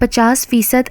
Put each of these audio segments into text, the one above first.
50%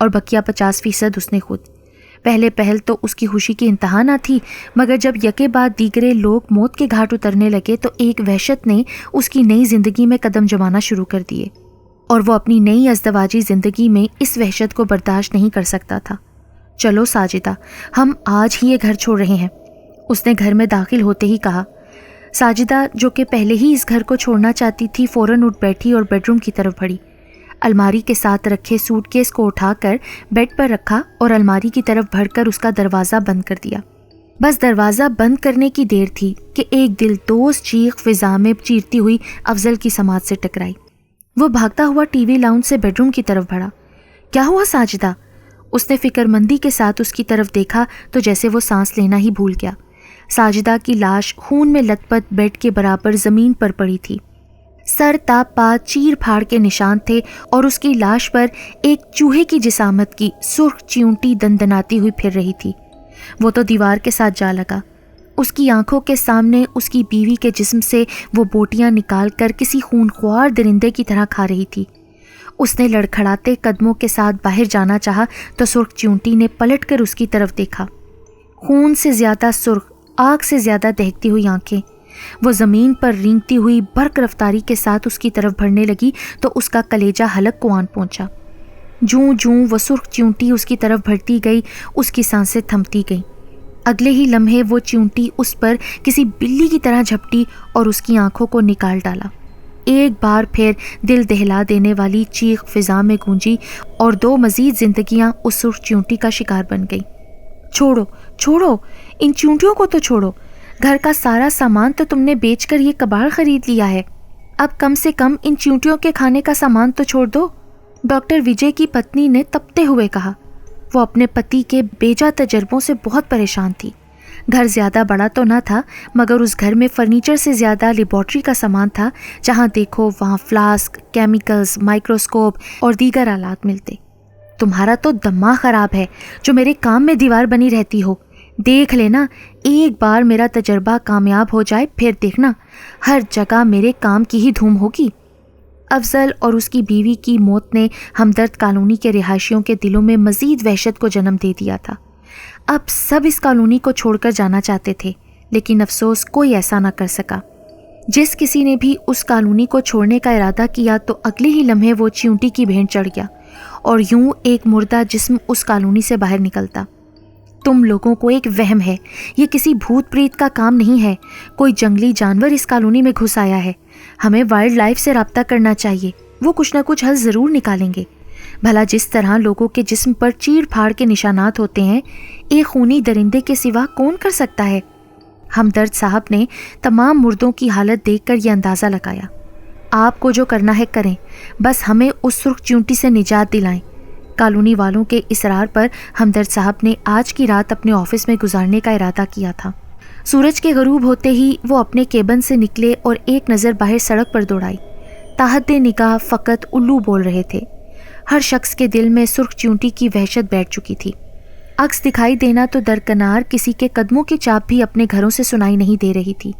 اور بقیہ 50% اس نے خود۔ پہل تو اس کی خوشی کی انتہا نہ تھی، مگر جب یکے بعد دیگرے لوگ موت کے گھاٹ اترنے لگے تو ایک وحشت نے اس کی نئی زندگی میں قدم جمانا شروع کر دیے، اور وہ اپنی نئی ازدواجی زندگی میں اس وحشت کو برداشت نہیں کر سکتا تھا۔ چلو ساجدہ، ہم آج ہی یہ گھر چھوڑ رہے ہیں، اس نے گھر میں داخل ہوتے ہی کہا۔ ساجدہ، جو کہ پہلے ہی اس گھر کو چھوڑنا چاہتی تھی، فوراً اٹھ بیٹھی اور بیڈ روم کی طرف بڑھی۔ الماری کے ساتھ رکھے سوٹ کیس کو اٹھا کر بیڈ پر رکھا اور الماری کی طرف بڑھ کر اس کا دروازہ بند کر دیا۔ بس دروازہ بند کرنے کی دیر تھی کہ ایک دل دوز چیخ فضا میں چیرتی ہوئی افضل کی سماعت سے ٹکرائی۔ وہ بھاگتا ہوا ٹی وی لاؤنج سے بیڈ روم کی طرف بڑھا۔ کیا ہوا ساجدہ؟ اس نے فکر مندی کے ساتھ اس کی طرف دیکھا تو جیسے وہ سانس لینا ہی بھول گیا۔ ساجدہ کی لاش خون میں لت پت بیڈ کے برابر زمین پر پڑی تھی۔ سر تا پا چیر پھاڑ کے نشان تھے اور اس کی لاش پر ایک چوہے کی جسامت کی سرخ چیونٹی دندناتی ہوئی پھر رہی تھی۔ وہ تو دیوار کے ساتھ جا لگا۔ اس کی آنکھوں کے سامنے اس کی بیوی کے جسم سے وہ بوٹیاں نکال کر کسی خونخوار درندے کی طرح کھا رہی تھی۔ اس نے لڑکھڑاتے قدموں کے ساتھ باہر جانا چاہا تو سرخ چیونٹی نے پلٹ کر اس کی طرف دیکھا۔ خون سے زیادہ سرخ، آگ سے زیادہ دہکتی ہوئی آنکھیں۔ وہ زمین پر رینگتی ہوئی برق رفتاری کے ساتھ اس کی طرف بڑھنے لگی تو اس کا کلیجہ حلق کو آن پہنچا۔ جوں جوں وہ سرخ چیونٹی اس کی طرف بڑھتی گئی، اس کی سانسیں تھمتی گئیں۔ اگلے ہی لمحے وہ چیونٹی اس پر کسی بلی کی طرح جھپٹی اور اس کی آنکھوں کو نکال ڈالا۔ ایک بار پھر دل دہلا دینے والی چیخ فضا میں گونجی اور 2 مزید زندگیاں اس سرخ چیونٹی کا شکار بن گئیں۔ چھوڑو چھوڑو، ان چیونٹیوں کو تو چھوڑو، گھر کا سارا سامان تو تم نے بیچ کر یہ کباڑ خرید لیا ہے، اب کم سے کم ان چیونٹیوں کے کھانے کا سامان تو چھوڑ دو، ڈاکٹر وجے کی پتنی نے تپتے ہوئے کہا۔ وہ اپنے پتی کے بیجا تجربوں سے بہت پریشان تھی۔ گھر زیادہ بڑا تو نہ تھا، مگر اس گھر میں فرنیچر سے زیادہ لیبارٹری کا سامان تھا، جہاں دیکھو وہاں فلاسک، کیمیکلز، مائکروسکوپ اور دیگر آلات ملتے۔ تمہارا تو دماغ خراب ہے جو میرے کام میں دیوار بنی رہتی ہو، دیکھ لینا ایک بار میرا تجربہ کامیاب ہو جائے پھر دیکھنا ہر جگہ میرے کام کی ہی دھوم ہوگی۔ افضل اور اس کی بیوی کی موت نے ہمدرد کالونی کے رہائشیوں کے دلوں میں مزید وحشت کو جنم دے دیا تھا۔ اب سب اس کالونی کو چھوڑ کر جانا چاہتے تھے، لیکن افسوس کوئی ایسا نہ کر سکا۔ جس کسی نے بھی اس کالونی کو چھوڑنے کا ارادہ کیا تو اگلے ہی لمحے وہ چیونٹی کی بھینٹ چڑھ گیا اور یوں ایک مردہ جسم اس کالونی سے باہر نکلتا۔ تم لوگوں کو ایک وہم ہے، یہ کسی بھوت پریت کا کام نہیں ہے، کوئی جنگلی جانور اس کالونی میں گھس آیا ہے۔ ہمیں وائلڈ لائف سے رابطہ کرنا چاہیے، وہ کچھ نہ کچھ حل ضرور نکالیں گے۔ بھلا جس طرح لوگوں کے جسم پر چیر پھاڑ کے نشانات ہوتے ہیں، ایک خونی درندے کے سوا کون کر سکتا ہے؟ ہمدرد صاحب نے تمام مردوں کی حالت دیکھ کر یہ اندازہ لگایا۔ آپ کو جو کرنا ہے کریں، بس ہمیں اس سرخ چیونٹی سے نجات دلائیں۔ کالونی والوں کے اصرار پر ہمدرد صاحب نے آج کی رات اپنے آفس میں گزارنے کا ارادہ کیا تھا۔ سورج کے غروب ہوتے ہی وہ اپنے کیبن سے نکلے اور ایک نظر باہر سڑک پر دوڑائی۔ تاحد نگاہ فقط الو بول رہے تھے۔ ہر شخص کے دل میں سرخ چیونٹی کی وحشت بیٹھ چکی تھی۔ عکس دکھائی دینا تو درکنار کسی کے قدموں کی چاپ بھی اپنے گھروں سے سنائی نہیں دے رہی تھی۔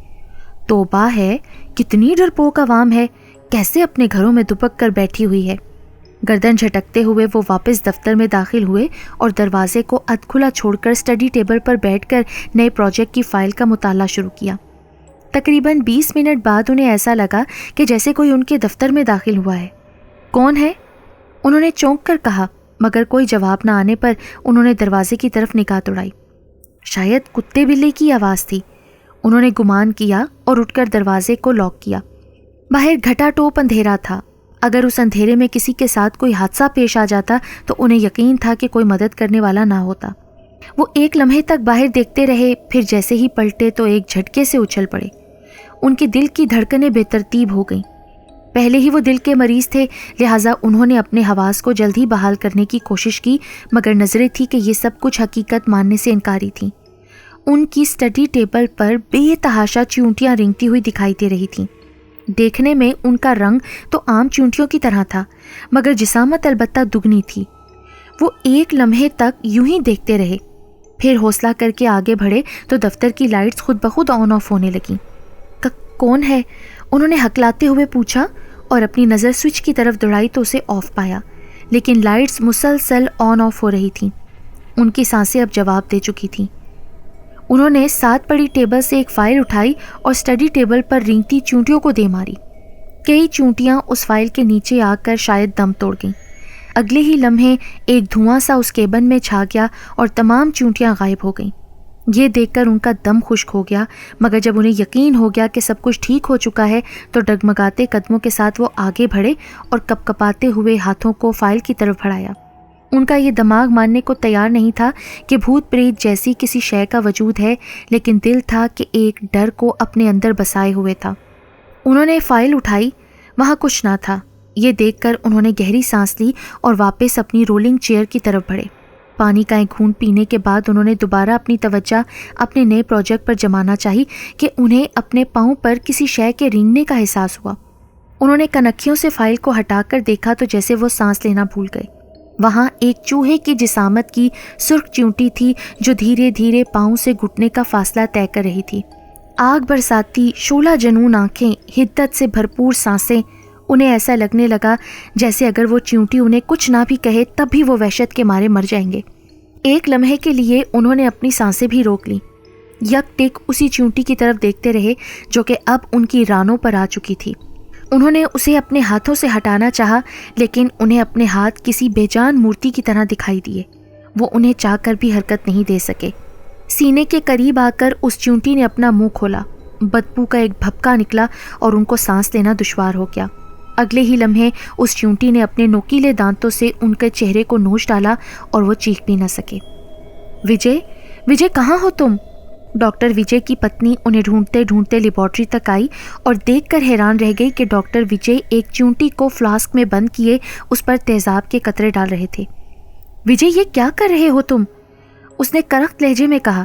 توبہ ہے، کتنی ڈرپوک عوام ہے، کیسے اپنے گھروں میں دبک کر بیٹھی ہوئی ہے۔ گردن جھٹکتے ہوئے وہ واپس دفتر میں داخل ہوئے اور دروازے کو ادھ کھلا چھوڑ کر اسٹڈی ٹیبل پر بیٹھ کر نئے پروجیکٹ کی فائل کا مطالعہ شروع کیا۔ تقریباً 20 منٹ بعد انہیں ایسا لگا کہ جیسے کوئی ان کے دفتر میں داخل ہوا ہے۔ کون ہے؟ انہوں نے چونک کر کہا، مگر کوئی جواب نہ آنے پر انہوں نے دروازے کی طرف نگاہ دوڑائی۔ شاید کتے بلے کی آواز تھی، انہوں نے گمان کیا اور اٹھ کر دروازے کو لاک کیا۔ باہر گھٹا ٹوپ اندھیرا تھا۔ اگر اس اندھیرے میں کسی کے ساتھ کوئی حادثہ پیش آ جاتا تو انہیں یقین تھا کہ کوئی مدد کرنے والا نہ ہوتا۔ وہ ایک لمحے تک باہر دیکھتے رہے، پھر جیسے ہی پلٹے تو ایک جھٹکے سے اچھل پڑے۔ ان کے دل کی دھڑکنیں بے ترتیب ہو گئیں۔ پہلے ہی وہ دل کے مریض تھے، لہٰذا انہوں نے اپنے حواس کو جلد ہی بحال کرنے کی کوشش کی، مگر نظریں تھی کہ یہ سب کچھ حقیقت ماننے سے انکاری تھیں۔ ان کی اسٹڈی ٹیبل پر بے تحاشا چیونٹیاں رینگتی ہوئی دکھائی دے رہی تھیں۔ دیکھنے میں ان کا رنگ تو عام چیونٹیوں کی طرح تھا، مگر جسامت البتہ دگنی تھی۔ وہ ایک لمحے تک یوں ہی دیکھتے رہے، پھر حوصلہ کر کے آگے بڑھے تو دفتر کی لائٹس خود بخود آن آف ہونے لگیں۔ کون ہے؟ انہوں نے ہکلاتے ہوئے پوچھا اور اپنی نظر سوئچ کی طرف دوڑائی تو اسے آف پایا۔ لیکن لائٹس مسلسل آن آف ہو رہی تھیں۔ ان کی سانسیں اب جواب دے چکی تھیں۔ انہوں نے ساتھ پڑی ٹیبل سے ایک فائل اٹھائی اور اسٹڈی ٹیبل پر رینگتی چونٹیوں کو دے ماری۔ کئی چونٹیاں اس فائل کے نیچے آ کر شاید دم توڑ گئیں۔ اگلے ہی لمحے ایک دھواں سا اس کیبن میں چھا گیا اور تمام چونٹیاں غائب ہو گئیں۔ یہ دیکھ کر ان کا دم خشک ہو گیا، مگر جب انہیں یقین ہو گیا کہ سب کچھ ٹھیک ہو چکا ہے تو ڈگمگاتے قدموں کے ساتھ وہ آگے بڑھے اور کپکپاتے ہوئے ہاتھوں کو فائل کی طرف بڑھایا۔ ان کا یہ دماغ ماننے کو تیار نہیں تھا کہ بھوت پریت جیسی کسی شے کا وجود ہے، لیکن دل تھا کہ ایک ڈر کو اپنے اندر بسائے ہوئے تھا۔ انہوں نے فائل اٹھائی، وہاں کچھ نہ تھا۔ یہ دیکھ کر انہوں نے گہری سانس لی اور واپس اپنی رولنگ چیئر کی طرف بڑھے۔ پانی کا ایک گھونٹ پینے کے بعد انہوں نے دوبارہ اپنی توجہ اپنے نئے پروجیکٹ پر جمانا چاہی کہ انہیں اپنے پاؤں پر کسی شے کے رینگنے کا احساس ہوا۔ انہوں نے کنکھیوں سے فائل کو ہٹا کر دیکھا تو جیسے وہ سانس لینا بھول گئے۔ وہاں ایک چوہے کی جسامت کی سرخ چیونٹی تھی جو دھیرے دھیرے پاؤں سے گھٹنے کا فاصلہ طے کر رہی تھی۔ آگ برساتی شعلہ جنون آنکھیں، حدت سے بھرپور سانسیں۔ انہیں ایسا لگنے لگا جیسے اگر وہ چیونٹی انہیں کچھ نہ بھی کہے تب بھی وہ وحشت کے مارے مر جائیں گے۔ ایک لمحے کے لیے انہوں نے اپنی سانسیں بھی روک لیں۔ یک ٹک اسی چیونٹی کی طرف دیکھتے رہے جو کہ اب ان کی رانوں پر آ چکی تھی۔ انہوں نے اسے اپنے ہاتھوں سے ہٹانا چاہا، لیکن انہیں اپنے ہاتھ کسی بے جان مورتی کی طرح دکھائی دیے۔ وہ انہیں چاہ کر بھی حرکت نہیں دے سکے۔ سینے کے قریب آ کر اس چیونٹی نے اپنا منہ کھولا۔ بدبو کا ایک بھپکا نکلا اور ان کو سانس لینا دشوار ہو گیا۔ اگلے ہی لمحے اس چیونٹی نے اپنے نوکیلے دانتوں سے ان کے چہرے کو نوچ ڈالا اور وہ چیخ بھی نہ سکے۔ وجے کہاں ہو تم؟ ڈاکٹر وجے کی پتنی انہیں ڈھونڈتے ڈھونڈتے لیبارٹری تک آئی اور دیکھ کر حیران رہ گئی کہ ڈاکٹر وجے ایک چیونٹی کو فلاسک میں بند کیے اس پر تیزاب کے قطرے ڈال رہے تھے۔ وجے، یہ کیا کر رہے ہو تم؟ اس نے کرخت لہجے میں کہا۔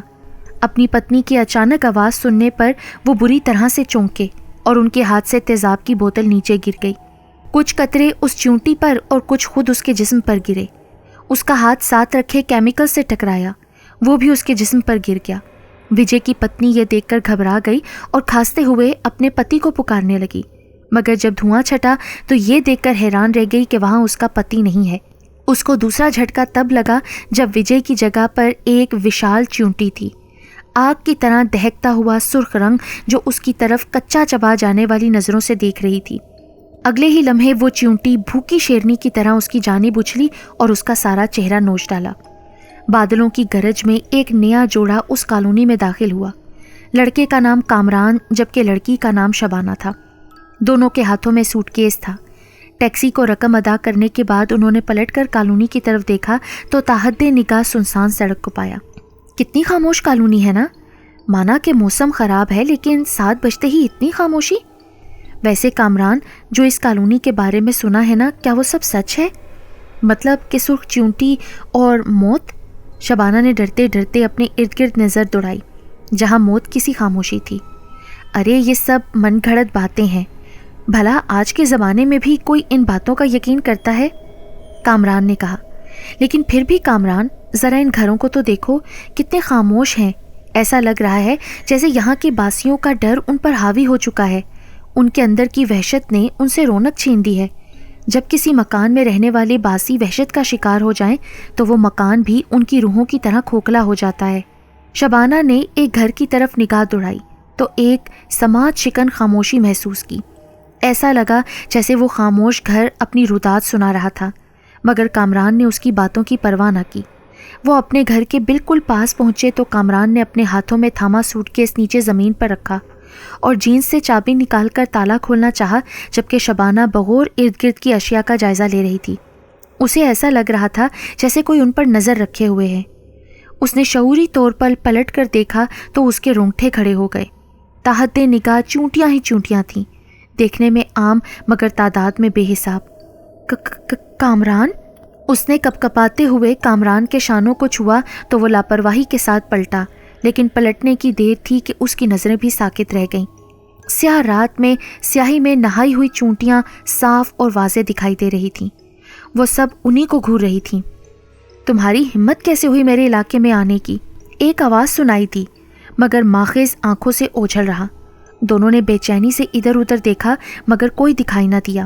اپنی پتنی کی اچانک آواز سننے پر وہ بری طرح سے چونکے اور ان کے ہاتھ سے تیزاب کی بوتل نیچے گر گئی۔ کچھ قطرے اس چیونٹی پر اور کچھ خود اس کے جسم پر گرے۔ اس کا ہاتھ ساتھ رکھے کیمیکل سے ٹکرایا، وہ بھی اس کے جسم پر گر گیا۔ وجے کی پتنی یہ دیکھ کر گھبرا گئی اور کھانستے ہوئے اپنے پتی کو پکارنے لگی، مگر جب دھواں چھٹا تو یہ دیکھ کر حیران رہ گئی کہ وہاں اس کا پتی نہیں ہے۔ اس کو دوسرا جھٹکا تب لگا جب وجے کی جگہ پر ایک وشال چیونٹی تھی، آگ کی طرح دہکتا ہوا سرخ رنگ جو اس کی طرف کچا چبا جانے والی نظروں سے دیکھ رہی تھی۔ اگلے ہی لمحے وہ چیونٹی بھوکی شیرنی کی طرح اس کی جانب اچھلی اور اس کا سارا چہرہ نوچ ڈالا۔ بادلوں کی گرج میں ایک نیا جوڑا اس کالونی میں داخل ہوا۔ لڑکے کا نام کامران جبکہ لڑکی کا نام شبانہ تھا۔ دونوں کے ہاتھوں میں سوٹ کیس تھا۔ ٹیکسی کو رقم ادا کرنے کے بعد انہوں نے پلٹ کر کالونی کی طرف دیکھا تو تاحد نگاہ سنسان سڑک کو پایا۔ کتنی خاموش کالونی ہے نا؟ مانا کہ موسم خراب ہے لیکن 7 بجتے ہی اتنی خاموشی۔ ویسے کامران، جو اس کالونی کے بارے میں سنا ہے نا، کیا وہ سب سچ ہے؟ مطلب کہ سرخ چیونٹی اور موت؟ شبانہ نے ڈرتے ڈرتے اپنے ارد گرد نظر دوڑائی، جہاں موت کسی خاموشی تھی۔ ارے یہ سب من گھڑت باتیں ہیں، بھلا آج کے زمانے میں بھی کوئی ان باتوں کا یقین کرتا ہے؟ کامران نے کہا۔ لیکن پھر بھی کامران، ذرا ان گھروں کو تو دیکھو، کتنے خاموش ہیں۔ ایسا لگ رہا ہے جیسے یہاں کے باسیوں کا ڈر ان پر حاوی ہو چکا ہے۔ ان کے اندر کی وحشت نے ان سے رونق چھین دی ہے۔ جب کسی مکان میں رہنے والے باسی وحشت کا شکار ہو جائیں تو وہ مکان بھی ان کی روحوں کی طرح کھوکھلا ہو جاتا ہے۔ شبانہ نے ایک گھر کی طرف نگاہ دوڑائی تو ایک سماعت شکن خاموشی محسوس کی۔ ایسا لگا جیسے وہ خاموش گھر اپنی روداد سنا رہا تھا، مگر کامران نے اس کی باتوں کی پرواہ نہ کی۔ وہ اپنے گھر کے بالکل پاس پہنچے تو کامران نے اپنے ہاتھوں میں تھاما سوٹ کیس نیچے زمین پر رکھا اور جینس سے چابی نکال کر تالا کھولنا چاہا، جبکہ شبانہ بغور ارد گرد کی اشیاء کا جائزہ لے رہی تھی۔ اسے ایسا لگ رہا تھا جیسے کوئی ان پر نظر رکھے ہوئے ہے۔ اس نے شعوری طور پر پلٹ کر دیکھا تو اس کے رونگٹے کھڑے ہو گئے۔ تاحد نگاہ چونٹیاں ہی چونٹیاں تھیں، دیکھنے میں عام مگر تعداد میں بے حساب۔ کامران؟ اس نے کپکپاتے ہوئے کامران کے شانوں کو چھوا تو وہ لاپرواہی کے ساتھ پلٹا، لیکن پلٹنے کی دیر تھی کہ اس کی نظریں بھی ساکت رہ گئیں۔ سیاہ رات میں سیاہی میں نہائی ہوئی چونٹیاں صاف اور واضح دکھائی دے رہی تھیں۔ وہ سب انہی کو گھور رہی تھیں۔ تمہاری ہمت کیسے ہوئی میرے علاقے میں آنے کی؟ ایک آواز سنائی دی، مگر ماخذ آنکھوں سے اوجھل رہا۔ دونوں نے بے چینی سے ادھر ادھر دیکھا مگر کوئی دکھائی نہ دیا۔